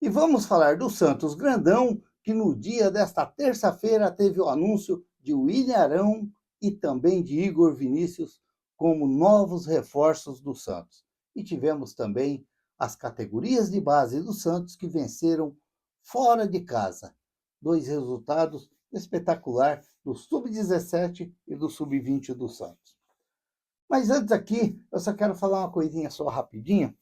E vamos falar do Santos Grandão, que no dia desta terça-feira teve o anúncio de William Arão e também de Igor Vinícius como novos reforços do Santos. E tivemos também as categorias de base do Santos que venceram fora de casa. Dois resultados espetaculares do Sub-17 e do Sub-20 do Santos. Mas antes aqui, eu só quero falar uma coisinha só rapidinho.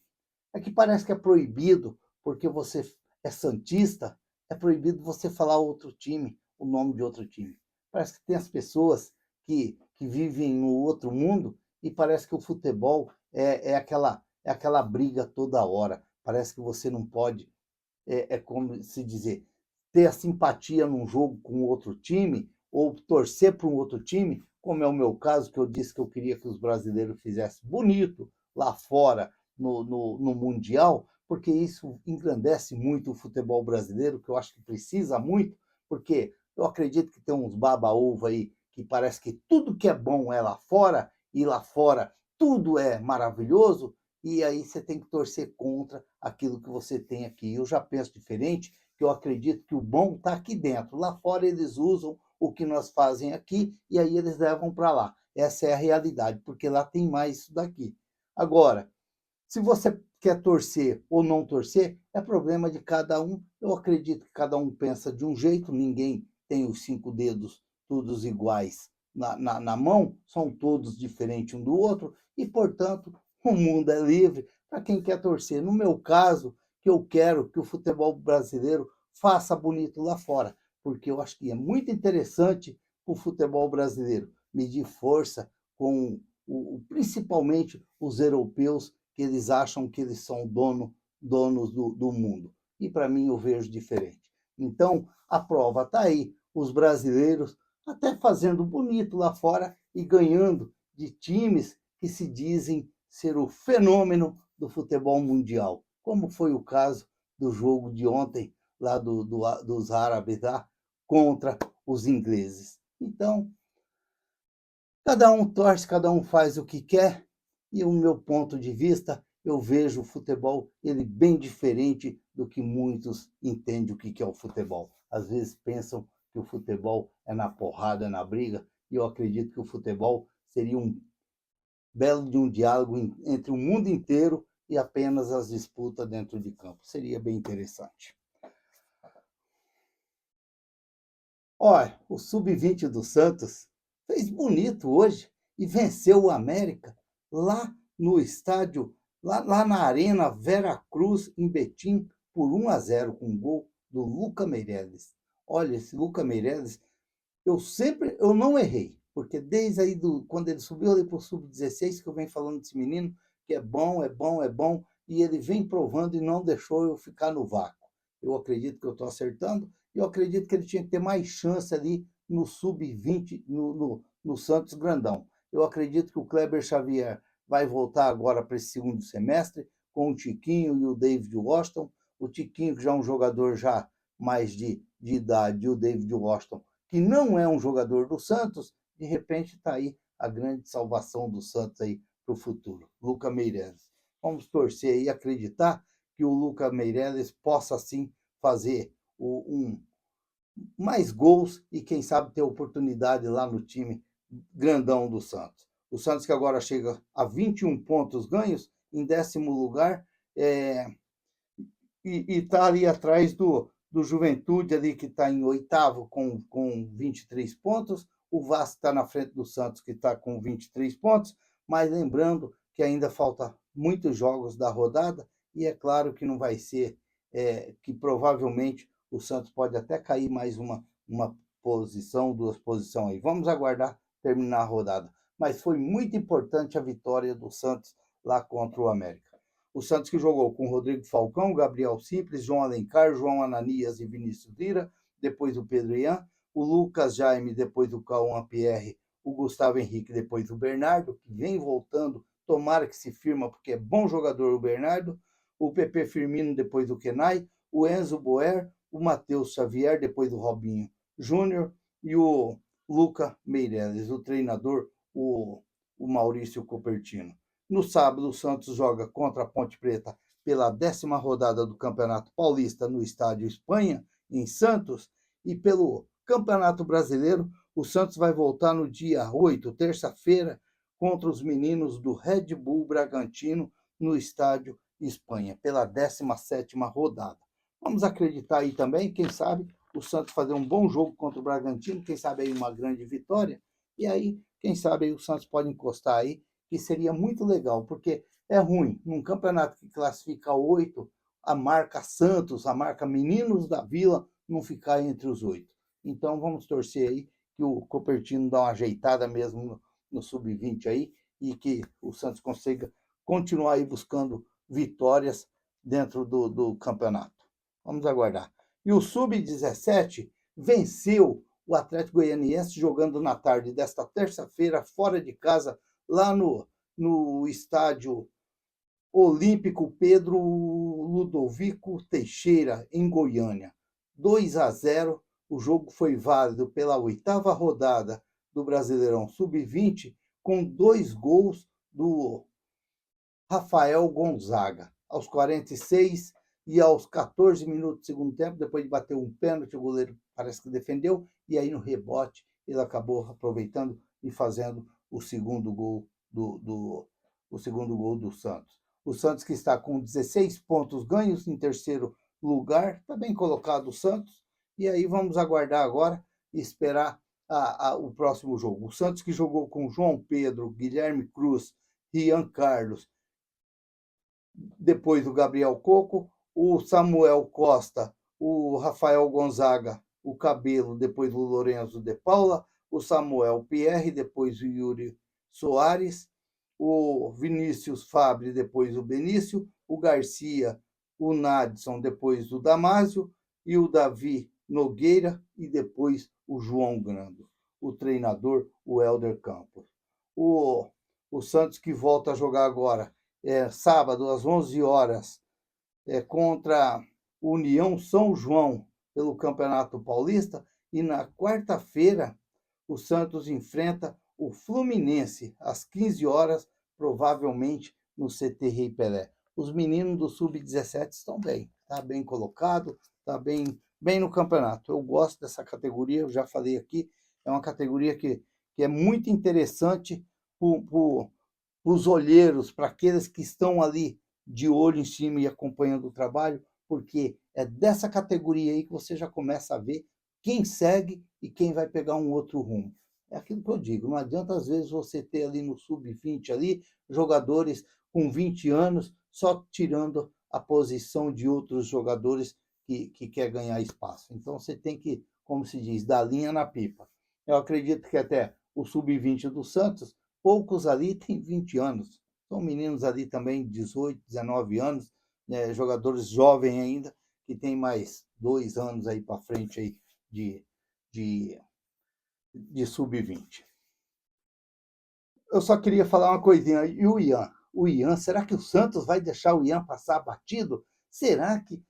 É que parece que é proibido, porque você é santista, é proibido você falar outro time, o nome de outro time. Parece que tem as pessoas que vivem no outro mundo e parece que o futebol é aquela briga toda hora. Parece que você não pode, como se dizer, ter a simpatia num jogo com outro time ou torcer para um outro time, como é o meu caso, que eu disse que eu queria que os brasileiros fizessem bonito lá fora no Mundial, porque isso engrandece muito o futebol brasileiro, que eu acho que precisa muito, porque eu acredito que tem uns baba-ovo aí que parece que tudo que é bom é lá fora, e lá fora tudo é maravilhoso, e aí você tem que torcer contra aquilo que você tem aqui. Eu já penso diferente, que eu acredito que o bom está aqui dentro. Lá fora eles usam o que nós fazem aqui e aí eles levam para lá. Essa é a realidade, porque lá tem mais isso daqui. Agora, se você quer torcer ou não torcer, é problema de cada um. Eu acredito que cada um pensa de um jeito, ninguém tem os cinco dedos todos iguais na mão, são todos diferentes um do outro, e, portanto, o mundo é livre para quem quer torcer. No meu caso, que eu quero que o futebol brasileiro faça bonito lá fora, porque eu acho que é muito interessante o futebol brasileiro medir força com principalmente os europeus, que eles acham que eles são donos do mundo. E para mim eu vejo diferente. Então, a prova está aí, os brasileiros até fazendo bonito lá fora e ganhando de times que se dizem ser o fenômeno do futebol mundial, como foi o caso do jogo de ontem lá dos árabes lá, contra os ingleses. Então, cada um torce, cada um faz o que quer, e o meu ponto de vista, eu vejo o futebol ele bem diferente do que muitos entendem o que é o futebol. Às vezes pensam que o futebol é na porrada, é na briga, e eu acredito que o futebol seria um belo de um diálogo entre o mundo inteiro e apenas as disputas dentro de campo. Seria bem interessante. Olha, o Sub-20 do Santos fez bonito hoje e venceu o América lá no estádio, lá na Arena Vera Cruz, em Betim, por 1-0, com um gol do Luca Meireles. Olha, esse Luca Meireles, eu não errei, porque desde aí quando ele subiu ali para o Sub-16, que eu venho falando desse menino, que é bom, é bom, é bom, e ele vem provando e não deixou eu ficar no vácuo. Eu acredito que eu estou acertando, e eu acredito que ele tinha que ter mais chance ali no Sub-20, no Santos Grandão. Eu acredito que o Kleber Xavier vai voltar agora para esse segundo semestre, com o Tiquinho e o David Washington. O Tiquinho, que já é um jogador já mais de idade, e o David Washington, que não é um jogador do Santos, de repente está aí a grande salvação do Santos aí para o futuro. Luca Meireles. Vamos torcer e acreditar que o Luca Meireles possa sim fazer mais gols e quem sabe ter oportunidade lá no time grandão do Santos. O Santos que agora chega a 21 pontos ganhos, em 10º lugar, e está ali atrás do Juventude, ali que está em oitavo com 23 pontos. O Vasco está na frente do Santos, que está com 23 pontos, mas lembrando que ainda falta muitos jogos da rodada, e é claro que não vai ser, que provavelmente o Santos pode até cair mais uma posição, duas posições aí. Vamos aguardar terminar a rodada. Mas foi muito importante a vitória do Santos lá contra o América. O Santos que jogou com Rodrigo Falcão, Gabriel Simples, João Alencar, João Ananias e Vinícius Lira, depois o Pedro Ian, o Lucas Jaime, depois do Cauã Pierre, o Gustavo Henrique, depois o Bernardo, que vem voltando, tomara que se firma, porque é bom jogador o Bernardo, o Pepe Firmino, depois do Kenai, o Enzo Boer, o Matheus Xavier, depois do Robinho Júnior, e o Luca Meireles, o treinador, o Maurício Copertino. No sábado, o Santos joga contra a Ponte Preta pela 10ª rodada do Campeonato Paulista no Estádio Espanha, em Santos, e pelo Campeonato Brasileiro, o Santos vai voltar no dia 8, terça-feira, contra os meninos do Red Bull Bragantino no Estádio Espanha, pela 17ª rodada. Vamos acreditar aí também, quem sabe, o Santos fazer um bom jogo contra o Bragantino, quem sabe aí uma grande vitória, e aí, quem sabe aí o Santos pode encostar aí, que seria muito legal, porque é ruim, num campeonato que classifica 8, a marca Santos, a marca Meninos da Vila, não ficar entre os 8. Então vamos torcer aí que o Copertino dá uma ajeitada mesmo no sub-20 aí, e que o Santos consiga continuar aí buscando vitórias dentro do campeonato. Vamos aguardar. E o sub-17 venceu o Atlético Goianiense jogando na tarde desta terça-feira, fora de casa, lá no estádio Olímpico Pedro Ludovico Teixeira, em Goiânia. 2-0, o jogo foi válido pela 8ª rodada do Brasileirão Sub-20, com 2 gols do Rafael Gonzaga, aos 46 e aos 14 minutos do segundo tempo, depois de bater um pênalti, o goleiro parece que defendeu, e aí no rebote ele acabou aproveitando e fazendo o segundo gol do Santos. O Santos, que está com 16 pontos ganhos em terceiro lugar, está bem colocado o Santos, e aí vamos aguardar agora e esperar o próximo jogo. O Santos, que jogou com João Pedro, Guilherme Cruz, Rian Carlos, depois o Gabriel Coco, o Samuel Costa, o Rafael Gonzaga, o Cabelo, depois o Lorenzo de Paula, o Samuel Pierre, depois o Yuri Soares, o Vinícius Fabre, depois o Benício, o Garcia, o Nadson, depois o Damásio, e o Davi Nogueira, e depois o João Grando. O treinador, o Helder Campos. O Santos, que volta a jogar agora, sábado, às 11 horas, contra o União São João, pelo Campeonato Paulista, e na quarta-feira o Santos enfrenta o Fluminense, às 15 horas, provavelmente no CT Rei Pelé. Os meninos do Sub-17 estão bem, está bem colocado, está bem no campeonato. Eu gosto dessa categoria, eu já falei aqui, é uma categoria que é muito interessante para os olheiros, para aqueles que estão ali de olho em cima e acompanhando o trabalho, porque é dessa categoria aí que você já começa a ver quem segue e quem vai pegar um outro rumo. É aquilo que eu digo, não adianta às vezes você ter ali no sub-20 ali jogadores com 20 anos só tirando a posição de outros jogadores que quer ganhar espaço. Então você tem que, como se diz, dar linha na pipa. Eu acredito que até o sub-20 do Santos, poucos ali têm 20 anos. São meninos ali também, 18, 19 anos, né, jogadores jovens ainda, que tem mais 2 anos aí para frente aí de sub-20. Eu só queria falar uma coisinha. E o Ian? O Ian, será que o Santos vai deixar o Ian passar batido? Será que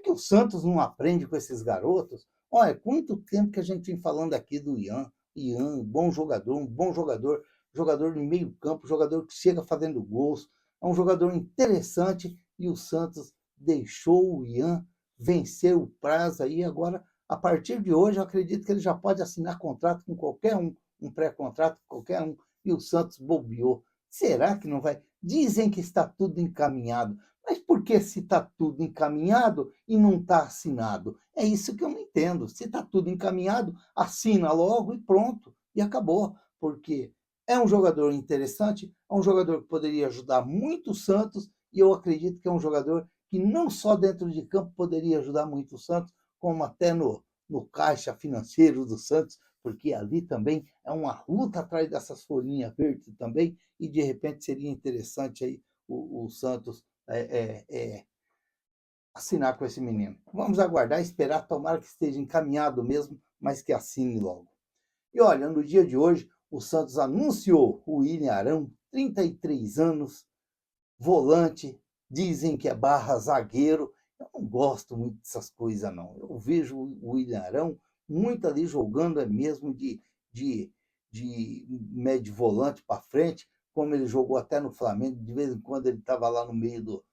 o Santos não aprende com esses garotos? Olha, quanto tempo que a gente vem falando aqui do Ian. Ian, bom jogador, um bom jogador, jogador de meio campo, jogador que chega fazendo gols, é um jogador interessante, e o Santos deixou o Ian vencer o prazo aí. Agora, a partir de hoje, eu acredito que ele já pode assinar contrato com qualquer um pré-contrato com qualquer um, e o Santos bobeou. Será que não vai? Dizem que está tudo encaminhado. Mas por que, se está tudo encaminhado e não está assinado? É isso que eu não entendo. Se está tudo encaminhado, assina logo e pronto. E acabou. Porque é um jogador interessante, é um jogador que poderia ajudar muito o Santos, e eu acredito que é um jogador que não só dentro de campo poderia ajudar muito o Santos, como até no caixa financeiro do Santos, porque ali também é uma luta atrás dessas folhinhas verdes também, e de repente seria interessante aí o Santos assinar com esse menino. Vamos aguardar, esperar, tomara que esteja encaminhado mesmo, mas que assine logo. E olha, no dia de hoje, o Santos anunciou o William Arão, 33 anos, volante, dizem que é barra zagueiro. Eu não gosto muito dessas coisas, não. Eu vejo o William Arão muito ali jogando, mesmo de médio volante para frente, como ele jogou até no Flamengo. De vez em quando ele estava lá no meio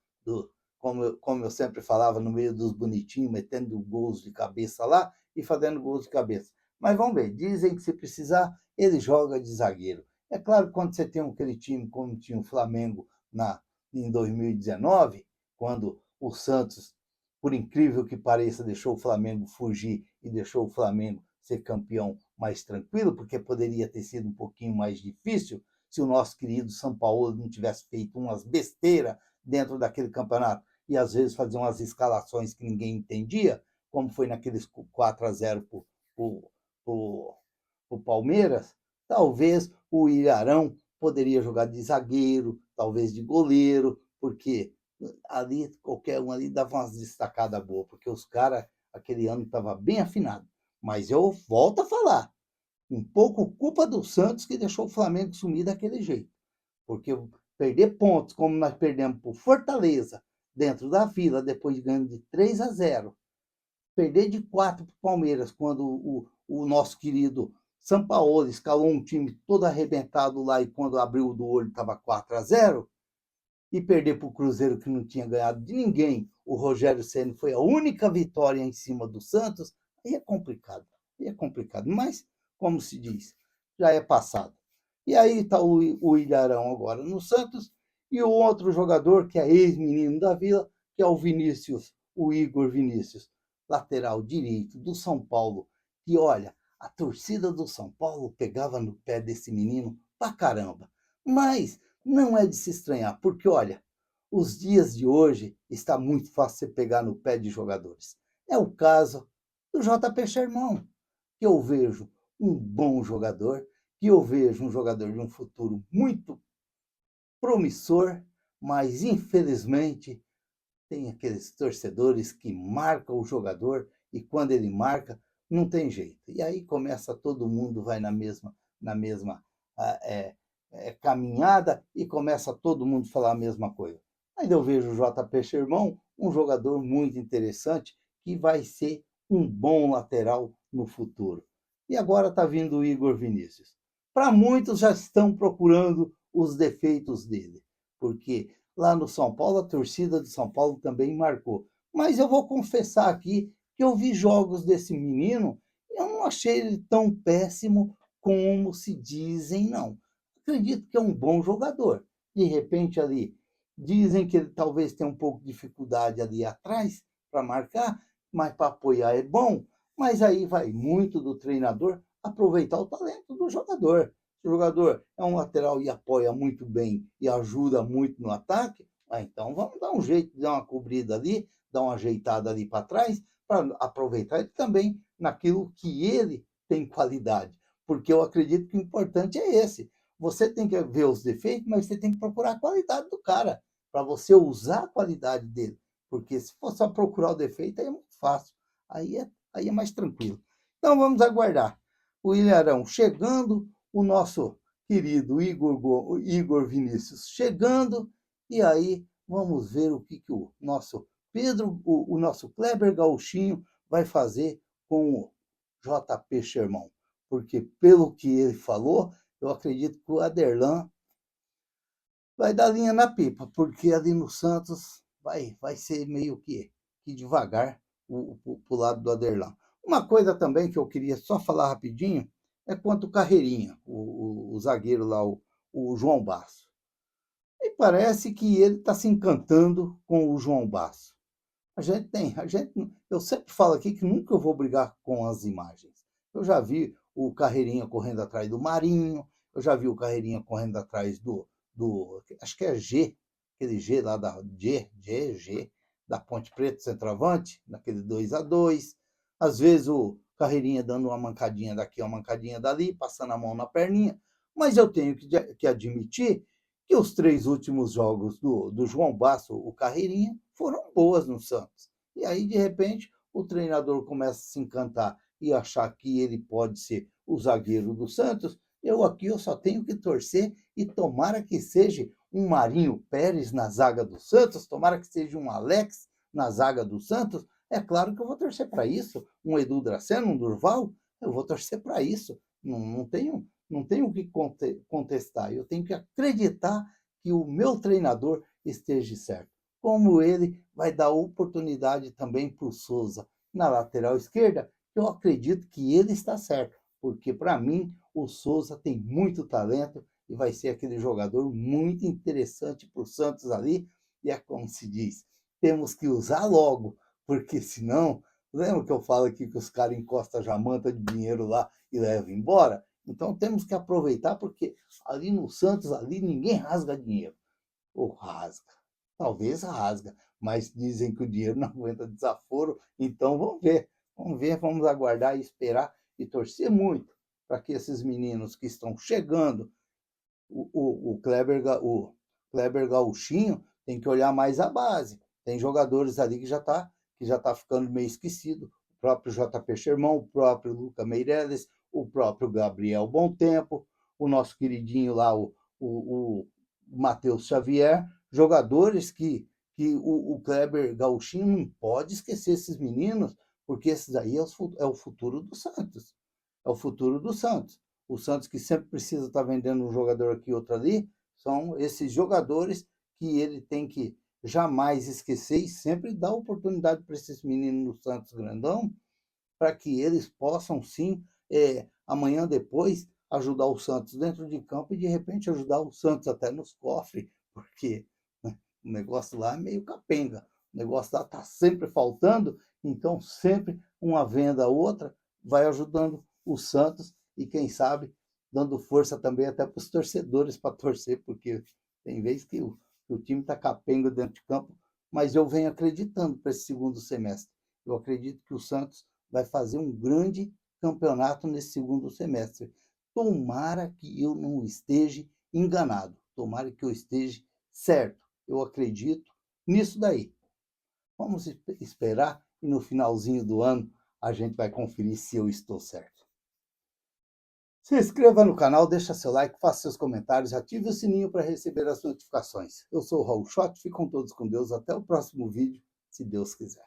como eu sempre falava, no meio dos bonitinhos, metendo gols de cabeça lá e fazendo gols de cabeça. Mas vamos ver, dizem que se precisar, ele joga de zagueiro. É claro que quando você tem aquele time como tinha o Flamengo em 2019, quando o Santos, por incrível que pareça, deixou o Flamengo fugir e deixou o Flamengo ser campeão mais tranquilo, porque poderia ter sido um pouquinho mais difícil se o nosso querido São Paulo não tivesse feito umas besteiras dentro daquele campeonato e às vezes fazer umas escalações que ninguém entendia, como foi naqueles 4-0 para o Palmeiras. Talvez o Ilharão poderia jogar de zagueiro, talvez de goleiro, porque ali qualquer um ali dava umas destacadas boas, porque os caras aquele ano estavam bem afinados. Mas eu volto a falar, um pouco culpa do Santos que deixou o Flamengo sumir daquele jeito. Porque perder pontos, como nós perdemos por Fortaleza, dentro da Vila, depois de ganhando de 3-0, perder de 4 para o Palmeiras, quando o nosso querido Sampaoli escalou um time todo arrebentado lá e quando abriu do olho estava 4-0, e perder para o Cruzeiro que não tinha ganhado de ninguém, o Rogério Ceni foi a única vitória em cima do Santos, aí é complicado. Aí é complicado. Mas, como se diz, já é passado. E aí está o Ilharão agora no Santos, e o outro jogador, que é ex-menino da Vila, que é o Vinícius, o Igor Vinícius, lateral direito do São Paulo. E olha, a torcida do São Paulo pegava no pé desse menino pra caramba. Mas não é de se estranhar, porque olha, os dias de hoje está muito fácil você pegar no pé de jogadores. É o caso do JP Sherman, que eu vejo um bom jogador, que eu vejo um jogador de um futuro muito promissor, mas infelizmente tem aqueles torcedores que marcam o jogador e quando ele marca, não tem jeito. E aí começa todo mundo, vai na mesma caminhada e começa todo mundo a falar a mesma coisa. Ainda eu vejo o JP Sherman, um jogador muito interessante, que vai ser um bom lateral no futuro. E agora está vindo o Igor Vinícius. Para muitos já estão procurando os defeitos dele, porque lá no São Paulo, a torcida de São Paulo também marcou. Mas eu vou confessar aqui que eu vi jogos desse menino e eu não achei ele tão péssimo como se dizem, não. Acredito que é um bom jogador. De repente ali, dizem que ele talvez tenha um pouco de dificuldade ali atrás para marcar, mas para apoiar é bom. Mas aí vai muito do treinador aproveitar o talento do jogador. Se o jogador é um lateral e apoia muito bem e ajuda muito no ataque, então vamos dar um jeito de dar uma cobrida ali, dar uma ajeitada ali para trás, para aproveitar ele também naquilo que ele tem qualidade. Porque eu acredito que o importante é esse. Você tem que ver os defeitos, mas você tem que procurar a qualidade do cara, para você usar a qualidade dele. Porque se for só procurar o defeito, aí é muito fácil. Aí é mais tranquilo. Então vamos aguardar. O Ilharão chegando, o nosso querido Igor Vinícius chegando, e aí vamos ver o que o nosso Pedro, o nosso Kleber Gauchinho vai fazer com o JP Sherman. Porque, pelo que ele falou, eu acredito que o Aderlan vai dar linha na pipa, porque ali no Santos vai ser meio que devagar o lado do Aderlan. Uma coisa também que eu queria só falar rapidinho é quanto o Carreirinha, o zagueiro lá, o João Basso. E parece que ele está se encantando com o João Basso. Eu sempre falo aqui que nunca eu vou brigar com as imagens. Eu já vi o Carreirinha correndo atrás do Marinho, eu já vi o Carreirinha correndo atrás acho que é G, aquele G lá G, da Ponte Preta, centroavante, naquele 2-2. Às vezes o Carreirinha dando uma mancadinha daqui, uma mancadinha dali, passando a mão na perninha. Mas eu tenho que admitir que os 3 últimos jogos do João Basso, o Carreirinha, foram boas no Santos. E aí, de repente, o treinador começa a se encantar e achar que ele pode ser o zagueiro do Santos. Eu só tenho que torcer e tomara que seja um Marinho Pérez na zaga do Santos, tomara que seja um Alex na zaga do Santos. É claro que eu vou torcer para isso. Um Edu Draceno, um Durval, eu vou torcer para isso. Não tenho o que contestar. Eu tenho que acreditar que o meu treinador esteja certo. como ele vai dar oportunidade também para o Souza na lateral esquerda, eu acredito que ele está certo, porque para mim o Souza tem muito talento e vai ser aquele jogador muito interessante para o Santos ali, e é como se diz, temos que usar logo, porque senão, lembra que eu falo aqui que os caras encostam a jamanta de dinheiro lá e levam embora? Então temos que aproveitar, porque ali no Santos, ali ninguém rasga dinheiro. Ou rasga, talvez rasga, mas dizem que o dinheiro não aguenta desaforo, então vamos ver, vamos aguardar e esperar e torcer muito para que esses meninos que estão chegando, o Kleber Gauchinho tem que olhar mais a base. Tem jogadores ali que já tá ficando meio esquecido. O próprio JP Sherman, o próprio Luca Meireles, o próprio Gabriel Bom Tempo, o nosso queridinho lá, o Matheus Xavier, jogadores que o Kleber Gauchinho não pode esquecer esses meninos, porque esses aí é o futuro do Santos. É o futuro do Santos. O Santos, que sempre precisa estar vendendo um jogador aqui, outro ali, são esses jogadores que ele tem que jamais esquecer e sempre dar oportunidade para esses meninos no Santos Grandão, para que eles possam sim, amanhã depois, ajudar o Santos dentro de campo e de repente ajudar o Santos até nos cofres, porque, né, o negócio lá é meio capenga, o negócio lá está sempre faltando, então sempre uma venda a outra vai ajudando o Santos e quem sabe dando força também até para os torcedores para torcer, porque tem vezes que o time está capenga dentro de campo, mas eu venho acreditando para esse segundo semestre. Eu acredito que o Santos vai fazer um grande campeonato nesse segundo semestre. Tomara que eu não esteja enganado, tomara que eu esteja certo. Eu acredito nisso daí. Vamos esperar e no finalzinho do ano a gente vai conferir se eu estou certo. Se inscreva no canal, deixa seu like, faça seus comentários, ative o sininho para receber as notificações. Eu sou o Raul Schott, fiquem todos com Deus, até o próximo vídeo, se Deus quiser.